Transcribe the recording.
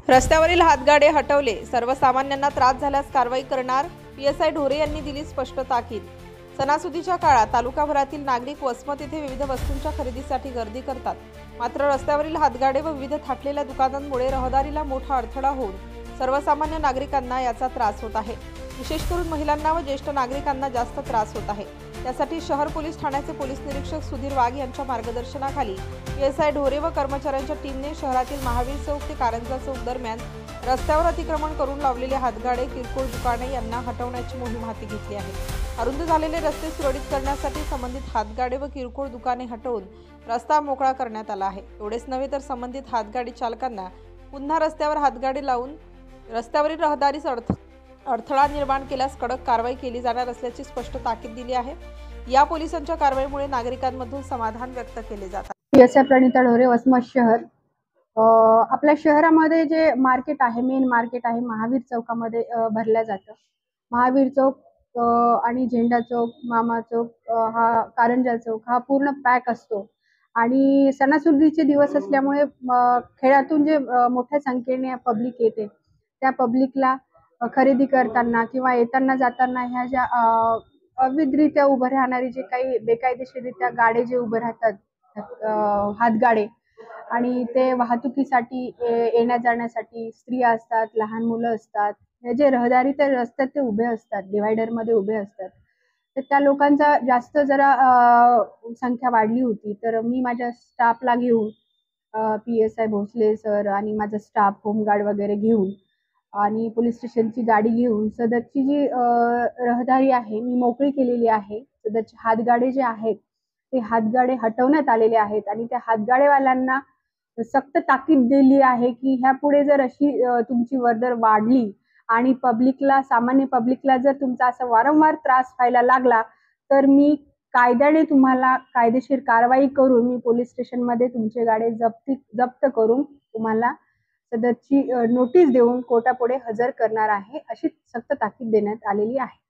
रस्त्यावरील हातगाडे हटवले, सर्वसामान्यांना त्रास झाल्यास कारवाई करणार, पीएसआय ढोरे यांनी दिली स्पष्ट ताकीद। सणासुदीच्या काळात तालुकाभरातील नागरिक वसमत येथे विविध वस्तूंच्या खरेदीसाठी गर्दी करतात। मात्र रस्त्यावरील हातगाडे व विविध थाटलेल्या दुकानांमुळे रहदारीला मोठा अडथळा होऊन सर्वसामान्य नागरिकांना याचा त्रास होत आहे। विशेष करून महिलांना व ज्येष्ठ नागरिकांना जास्त त्रास होत आहे। त्यासाठी शहर पोलीस ठाण्याचे पोलीस निरीक्षक सुधीर वाघ यांच्या मार्गदर्शनाखाली पीएसआय ढोरे व कर्मचाऱ्यांच्या टीमने शहरातील महावीर चौक ते कारंजा चौक दरम्यान रस्त्यावर अतिक्रमण करून लावलेले हातगाडे, किरकोळ दुकाने यांना हटवण्याची मोहीम हाती घेतली आहे। अरुंद झालेले रस्ते सुरळीत करण्यासाठी संबंधित हातगाडे व किरकोळ दुकाने हटवून रस्ता मोकळा करण्यात आला आहे। एवढेच नव्हे तर संबंधित हातगाडी चालकांना पुन्हा रस्त्यावर हातगाडी लावून रस्त्यावरील रहदारीस अडथळा निर्माण केल्यास कडक कारवाई केली जाणार असल्याची स्पष्ट ताकीद दिली आहे। या पोलिसांच्या कारवाईमुळे नागरिकांमधून समाधान व्यक्त केले जात आहे। पीएसआय प्रणिता ढोरे, वसमत शहर। आपल्या शहरामध्ये जे मार्केट आहे, मेन मार्केट आहे, महावीर चौकामध्ये भरल्या जातं। महावीर चौक आणि झेंडा चौक, मामा चौक, हा कारंजा चौक हा पूर्ण पॅक असतो आणि सणासुदीचे दिवस असल्यामुळे खेड्यातून जे मोठ्या संख्येने पब्लिक येते, त्या पब्लिकला खरेदी करताना किंवा येताना जाताना ह्या ज्या अवैधरित्या उभे राहणारे जे काही बेकायदेशीररित्या गाडे जे उभे राहतात, हातगाडे, आणि ते वाहतुकीसाठी येण्या जाण्यासाठी स्त्रिया असतात, लहान मुलं असतात, हे जे रहदारीच्या रस्त्यात ते उभे असतात, डिवायडर मध्ये उभे असतात, तर त्या लोकांचा जास्त जरा संख्या वाढली होती। तर मी माझ्या स्टाफला घेऊन, पीएसआय भोसले सर आणि माझा स्टाफ, होमगार्ड वगैरे घेऊन आणि पोलीस स्टेशनची गाडी घेऊन सदरची जी रहदारी आहे मी मोकळी केलेली आहे। सदरचे हातगाडे जे आहेत ते हातगाडे हटवण्यात आलेले आहेत आणि त्या हातगाडेवाल्यांना सक्त ताकीद दिली आहे की ह्यापुढे जर अशी तुमची वर्दळ वाढली आणि पब्लिकला, सामान्य पब्लिकला जर तुमचा असा वारंवार त्रास व्हायला लागला तर मी कायद्याने तुम्हाला कायदेशीर कारवाई करून मी पोलीस स्टेशनमध्ये तुमचे गाडे जप्त करून तुम्हाला सदरची नोटीस देऊन कोर्टापुढे हजर करणार आहे, अशी सक्त ताकीद देण्यात आलेली आहे।